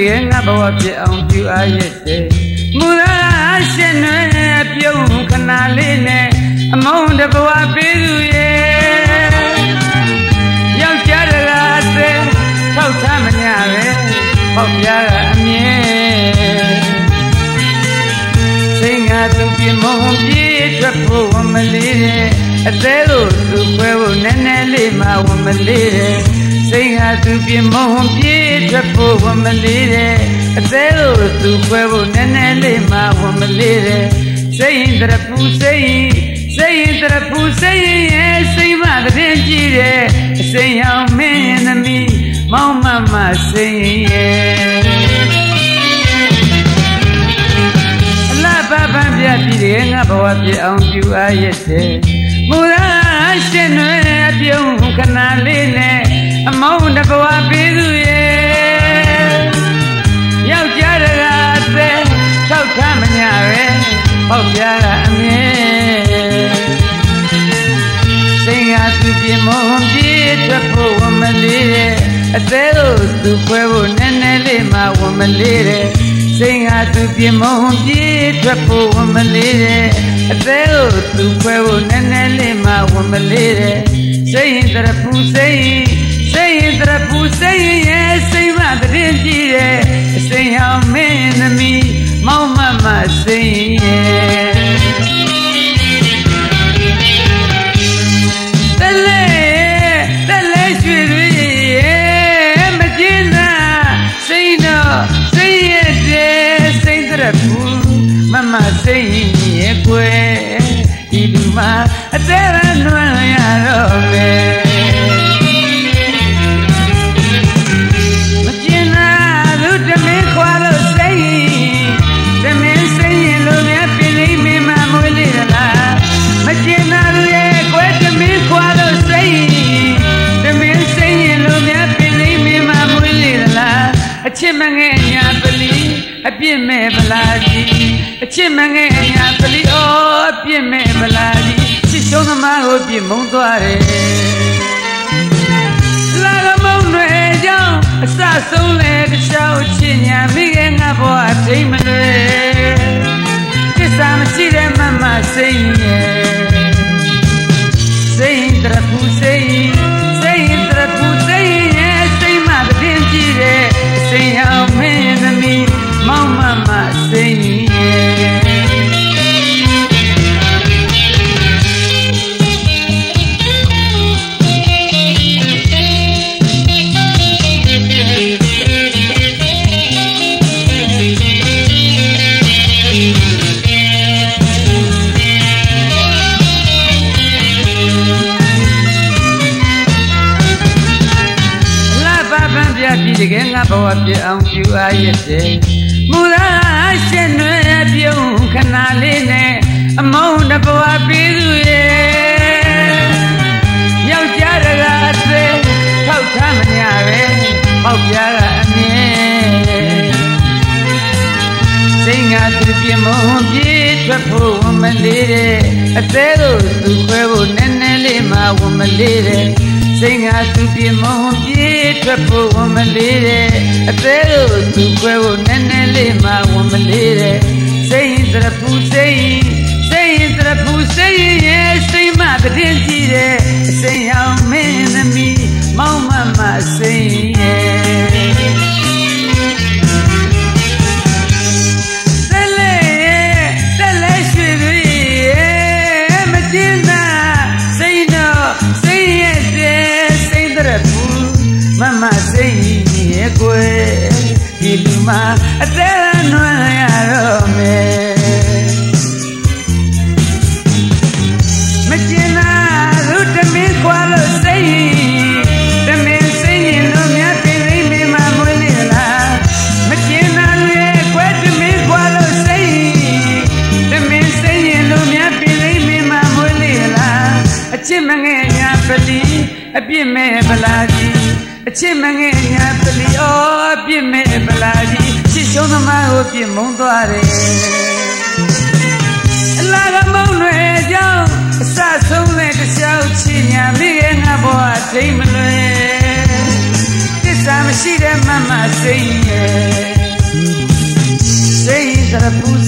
ရဲ့ငါဘဝပြအောင်ပြုအားရတဲ့မူရာရှင်နွယ်ပြုံးခဏလေးနဲ့အမုန်းတဘဝပေးသူရဲ့ယောက်ျားတကားတဲ့ထောက်ထားမညာပဲပေါက်ပြားကအမြဲစိတ်ငါသူပြမုံပြေးထွက်ဖို့ဝမလေးတဲ့အသေးလို့သူခွဲဖို့နည်းနည်းလေးမှဝမလေးတဲ့စိတ်ငါသူပြမုံပြေးထွက်ဖို့ဝမလေးတဲ့အသေးလို့သူခွဲဖို့နည်းနည်းလေးမှဝမလေးတဲ့စိတ်ရင်တရပူစိတ်ရင်တရပူစိတ်ရဲ့စိတ်မတဲ့ကြည့်တဲ့အစိမ်းရောင်မင်းသမီးမောင်မမစိတ်ရဲ့အလားပပန်းပြပြည်ရဲ့ငါဘဝပြအောင်ပြုအားရတဲ့မူရာရှင်နွယ်အပြုံးခဏလေးနဲ့အမောင်းတဘဝပေးသူရဲ့ယောက်ျားတကားအသက်ထောက်ထားမညာပဲပေါက်ပြားကအမြဲစိတ်ငါသူပြမုံပြေးထွက်ဖို့ဝမလေးတဲ့အသေးလို့သူခွဲဖို့နည်းနည်းလေးမှဝမလေးတဲ့စိတ်ငါသူပြမုံပြေးထွက်ဖို့ဝမလေးတဲ့အသေးလို့သူခွဲဖို့နည်းနည်းလေးမှဝမလေးတဲ့စိတ်ရင်တရပူစိတ်ရင်တရပူစိတ်ရဲ့စိတ်မတဲ့ကြည့်တဲ့အစိမ်းရောင်မင်းသမီးမောင်မမစိတ်ရဲ့တလဲရွှေတွေရဲ့မကျင်းသာစိတ်တော့စိတ်ရဲ့တဲ့စိတ်တရပူမမစိတ်ရဲ့ကွယ်ဒီလူမှာအသေးရနွမ်းရတော့မယ်အချစ်မငဲ့ညာပလီအပြစ်မဲ့ဗလာကြီးအချစ်မငဲ့ညာပလီအော်အပြစ်မဲ့ဗလာကြီးချစ်ရှုံးသမားကိုပြစ်မုန်းသွားတယ်လာကမုံတွေကြောင့်အစဆုံးလဲတခြားချစ်ညာမိခဲ့ငါဘဝထိမ့်မလွယ်သစ္စာမရှိတဲ့မမစိတ်ရဲ့စိတ်တရပူစိတ်ရင်တရပူစိတ်ရဲ့စိတ်မတဲ့ကြည့်တဲ့စိတ်ရောင်မင်းသမီးမောင်မမစိတ်ရဲ့ပြည်တကယ်ငါဘဝပြအောင်ပြုအားရတဲ့မူရာရှင်နွယ်ပြုံးခဏလေးနဲ့အမုန်းတဘဝပေးသူရဲ့ယောက်ျားတကားအသက်ထောက်ထားမညာပဲပေါက်ပြားကအမြဲစိတ်ငါသူပြမုံပြေးထွက်ဖို့ဝမလေးတဲ့အသေးလို့သူခွဲဖို့နည်းနည်းလေးမှဝမလေးတဲ့စိတ်ငါသူပြမုံပြေးထွက်ဖို့ဝမလေးတဲ့အသေးလို့သူခွဲဖို့နည်းနည်းလေးမှဝမလေးတဲ့စိတ်ရင်တရပူစိတ်ရင်တရပူစိတ်ရဲ့စိတ်မတဲ့ကြည့်တဲ့အစိမ်းရောင်မင်းသမီးမောင်မမစိတ်ရဲ့မမစိတ်ရဲ့ကွယ်ဒီလူမှာအသေးရနွမ်းရတော့မယ်မကျင်လာသူတမင်းခွာလို့စိတ်တမင်းစိတ်ရင်လို့မြတ်ပြည်သိမိမှာမွေးနေလားမကျင်လာရဲ့ကွယ်တမင်းခွာလို့စိတ်တမင်းစိတ်ရင်လို့မြတ်ပြည်သိမိမှာမွေးနေလားအချစ်မငဲ့ညာပလီအပြစ်မဲ့ဗလာကြီးအချစ်မငဲ့ညာပလီအော်အပြစ်မဲ့ဗလာကြီးချစ်ရှုံးသမားကိုပြစ်မုန်းသွားတယ်အလားကမုံတွေကြောင့်အစဆုံးတဲ့တခြားချစ်ညာမိခဲ့ငါဘဝထိမ့်မလွယ်သစ္စာမရှိတဲ့မမစိတ်ရဲ့ sarapus